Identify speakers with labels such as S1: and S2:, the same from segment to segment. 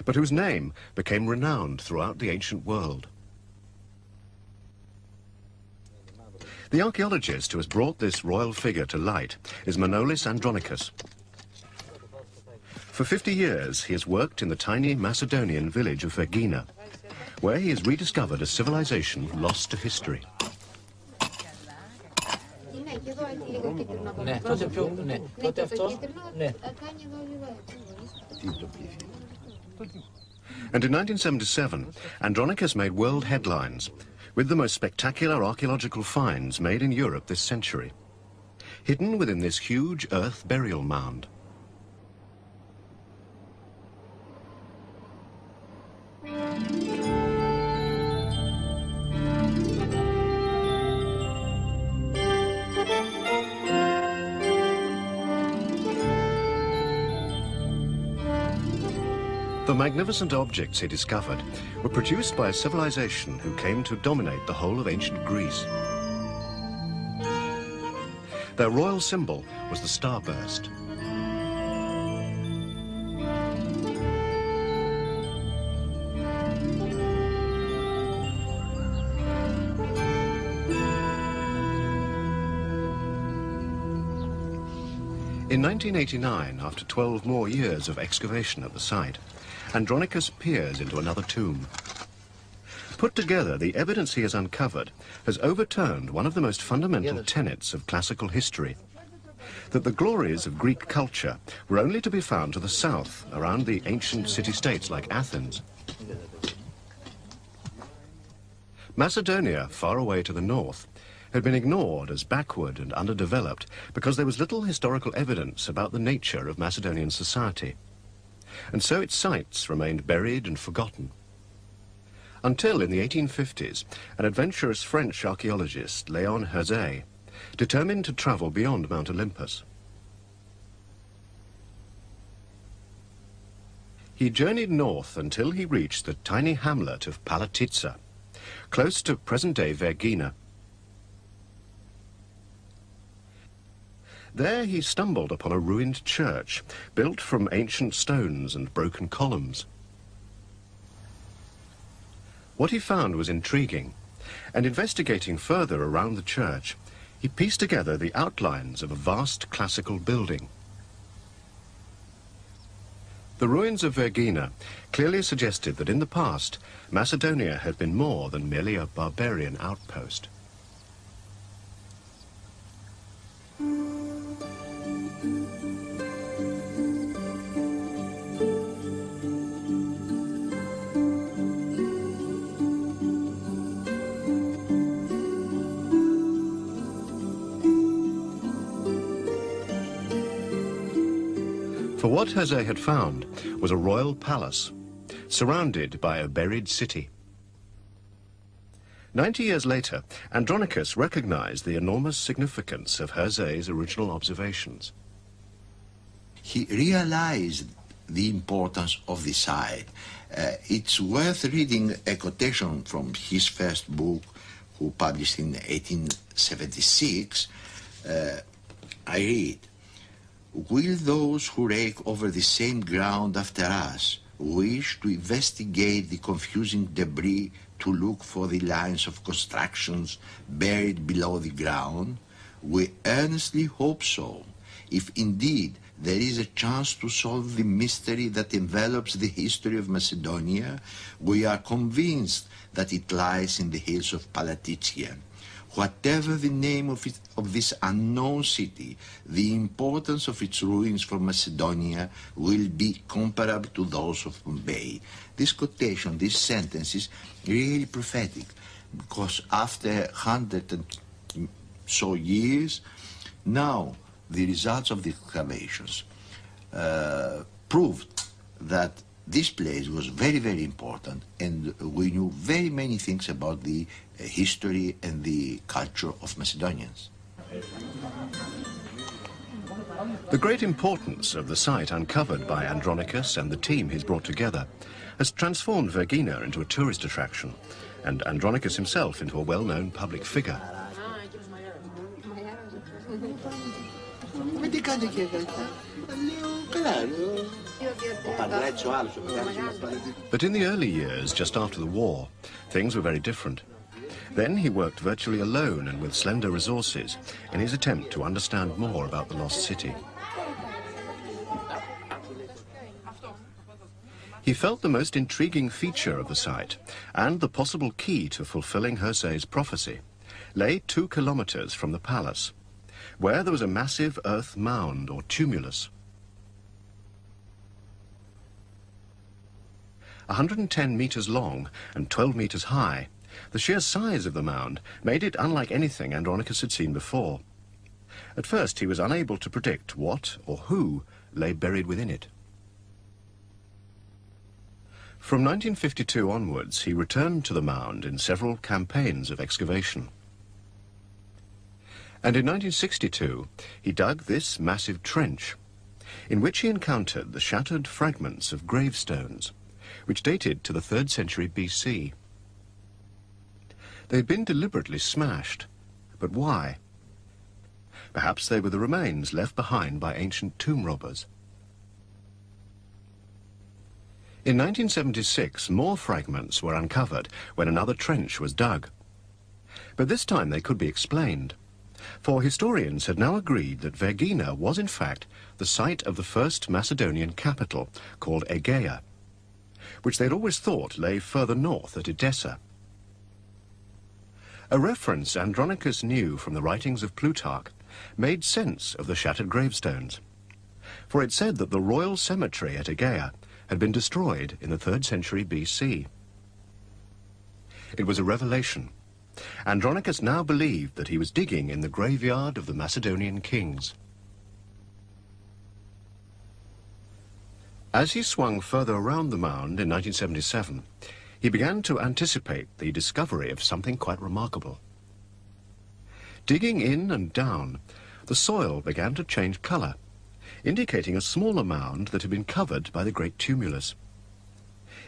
S1: but whose name became renowned throughout the ancient world. The archaeologist who has brought this royal figure to light is Manolis Andronicus. For 50 years, he has worked in the tiny Macedonian village of Vergina, where he has rediscovered a civilization lost to history. And in 1977, Andronicus made world headlines with the most spectacular archaeological finds made in Europe this century, hidden within this huge earth burial mound. The magnificent objects he discovered were produced by a civilization who came to dominate the whole of ancient Greece. Their royal symbol was the starburst. In 1989, after 12 more years of excavation at the site, Andronicus peers into another tomb. Put together, the evidence he has uncovered has overturned one of the most fundamental tenets of classical history, that the glories of Greek culture were only to be found to the south, around the ancient city-states like Athens. Macedonia, far away to the north, had been ignored as backward and underdeveloped because there was little historical evidence about the nature of Macedonian society. And so its sites remained buried and forgotten. Until in the 1850s, an adventurous French archaeologist, Léon Herzé, determined to travel beyond Mount Olympus. He journeyed north until he reached the tiny hamlet of Palatitsa, close to present-day Vergina. There he stumbled upon a ruined church, built from ancient stones and broken columns. What he found was intriguing, and investigating further around the church, he pieced together the outlines of a vast classical building. The ruins of Vergina clearly suggested that in the past, Macedonia had been more than merely a barbarian outpost. For what Herzé had found was a royal palace, surrounded by a buried city. 90 years later, Andronicus recognized the enormous significance of Herzé's original observations.
S2: He realized the importance of the site. It's worth reading a quotation from his first book, who published in 1876. I read, "Will those who rake over the same ground after us wish to investigate the confusing debris to look for the lines of constructions buried below the ground? We earnestly hope so. If indeed there is a chance to solve the mystery that envelops the history of Macedonia, we are convinced that it lies in the hills of Palatitsa. Whatever the name of this unknown city, the importance of its ruins for Macedonia will be comparable to those of Pompeii." This quotation, this sentence is really prophetic, because after 100 and so years, now the results of the excavations proved that this place was very, very important, and we knew very many things about the history and the culture of Macedonians.
S1: The great importance of the site uncovered by Andronicus and the team he's brought together has transformed Vergina into a tourist attraction, and Andronicus himself into a well-known public figure.
S2: Claro.
S1: But in the early years, just after the war, things were very different. Then he worked virtually alone and with slender resources in his attempt to understand more about the lost city. He felt the most intriguing feature of the site, and the possible key to fulfilling Hersey's prophecy, lay 2 kilometers from the palace, where there was a massive earth mound or tumulus. 110 meters long and 12 meters high, the sheer size of the mound made it unlike anything Andronicus had seen before. At first he was unable to predict what or who lay buried within it. From 1952 onwards, he returned to the mound in several campaigns of excavation. And in 1962, he dug this massive trench, in which he encountered the shattered fragments of gravestones, which dated to the 3rd century BC. They'd been deliberately smashed, but why? Perhaps they were the remains left behind by ancient tomb robbers. In 1976, more fragments were uncovered when another trench was dug. But this time they could be explained, for historians had now agreed that Vergina was in fact the site of the first Macedonian capital, called Argeads, which they'd always thought lay further north at Edessa. A reference Andronicus knew from the writings of Plutarch made sense of the shattered gravestones, for it said that the royal cemetery at Argeads had been destroyed in the 3rd century BC. It was a revelation. Andronicus now believed that he was digging in the graveyard of the Macedonian kings. As he swung further around the mound in 1977, he began to anticipate the discovery of something quite remarkable. Digging in and down, the soil began to change colour, indicating a smaller mound that had been covered by the great tumulus.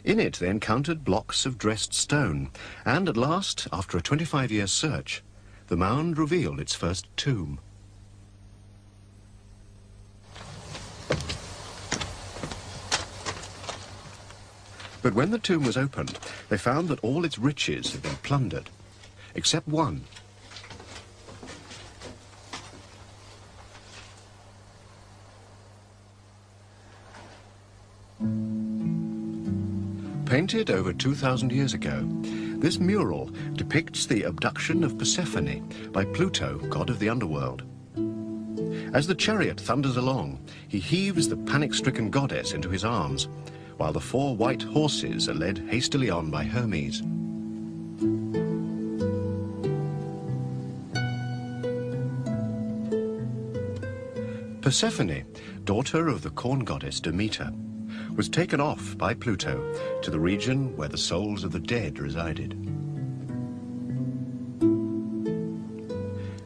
S1: In it they encountered blocks of dressed stone, and at last, after a 25-year search, the mound revealed its first tomb. But when the tomb was opened, they found that all its riches had been plundered, except one. Painted over 2,000 years ago, this mural depicts the abduction of Persephone by Pluto, god of the underworld. As the chariot thunders along, he heaves the panic-stricken goddess into his arms, while the 4 white horses are led hastily on by Hermes. Persephone, daughter of the corn goddess Demeter, was taken off by Pluto to the region where the souls of the dead resided.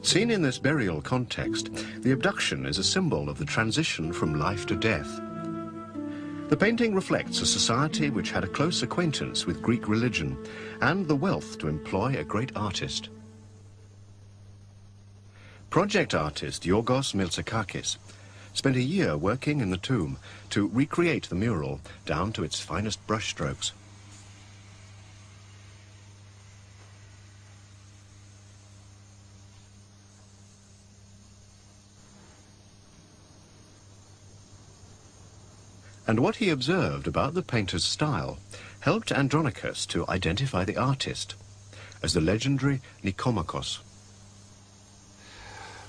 S1: Seen in this burial context, the abduction is a symbol of the transition from life to death. The painting reflects a society which had a close acquaintance with Greek religion and the wealth to employ a great artist. Project artist Yorgos Miltsakakis spent a year working in the tomb to recreate the mural down to its finest brushstrokes. And what he observed about the painter's style helped Andronicus to identify the artist as the legendary Nicomachos.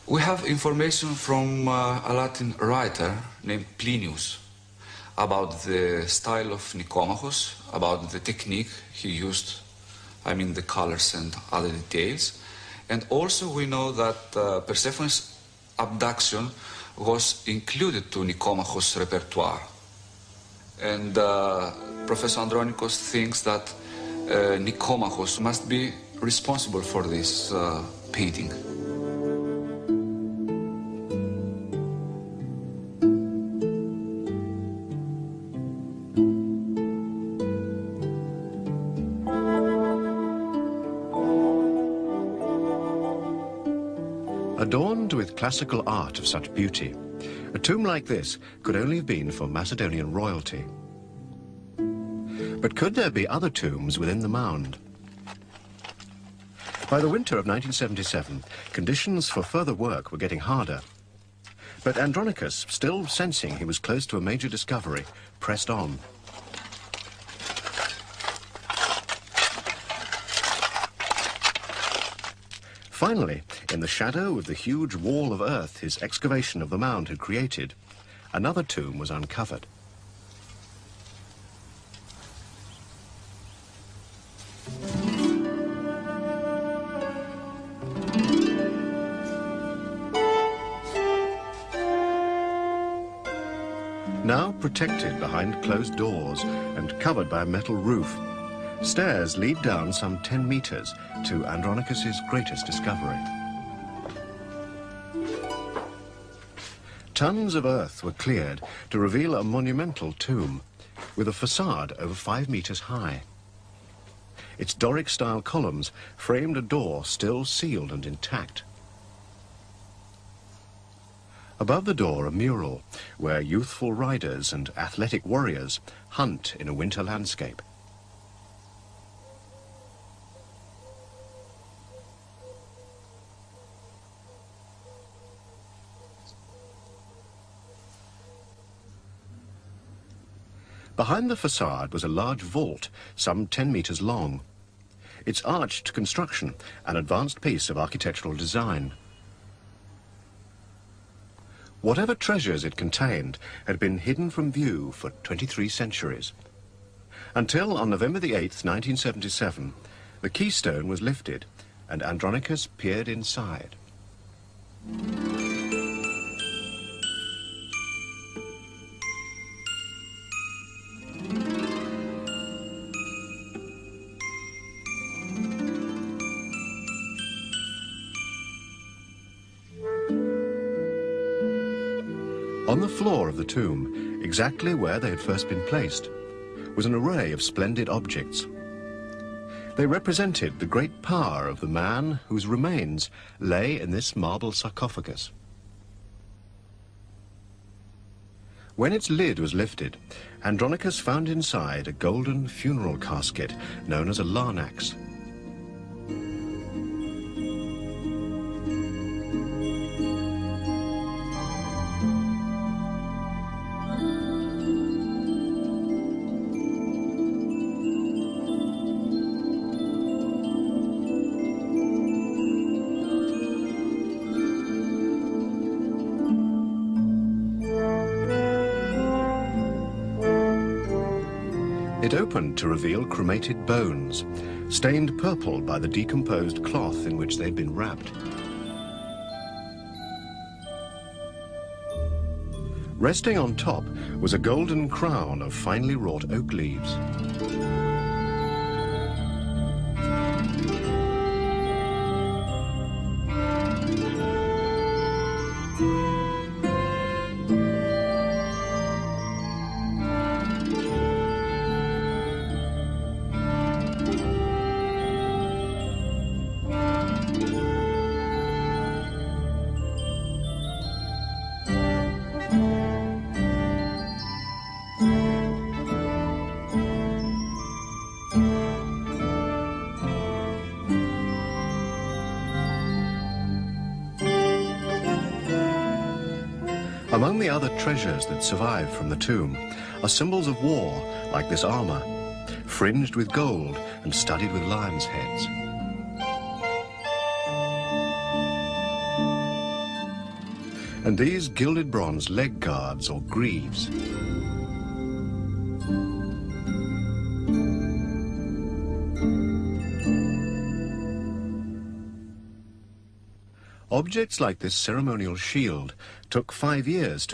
S3: We have information from a Latin writer named Plinius about the style of Nicomachos, about the technique he used, I mean the colors and other details. And also we know that Persephone's abduction was included to Nicomachos' repertoire. And Professor Andronicus thinks that Nicomachos must be responsible for this painting.
S1: Adorned with classical art of such beauty, A tomb like this could only have been for Macedonian royalty. But could there be other tombs within the mound? By the winter of 1977, conditions for further work were getting harder. But Andronicus, still sensing he was close to a major discovery, pressed on. Finally, in the shadow of the huge wall of earth his excavation of the mound had created, another tomb was uncovered. Now protected behind closed doors and covered by a metal roof, stairs lead down some 10 meters to Andronicus's greatest discovery. Tons of earth were cleared to reveal a monumental tomb with a facade over 5 meters high. Its Doric-style columns framed a door still sealed and intact. Above the door, a mural where youthful riders and athletic warriors hunt in a winter landscape. Behind the facade was a large vault, some 10 meters long. Its arched construction, an advanced piece of architectural design. Whatever treasures it contained had been hidden from view for 23 centuries. Until on November the 8th, 1977, the keystone was lifted and Andronicus peered inside. On the floor of the tomb, exactly where they had first been placed, was an array of splendid objects. They represented the great power of the man whose remains lay in this marble sarcophagus. When its lid was lifted, Andronicus found inside a golden funeral casket known as a larnax. It opened to reveal cremated bones, stained purple by the decomposed cloth in which they'd been wrapped. Resting on top was a golden crown of finely wrought oak leaves. Among the other treasures that survived from the tomb are symbols of war, like this armor, fringed with gold and studded with lions' heads. And these gilded bronze leg guards or greaves. Objects like this ceremonial shield took 5 years to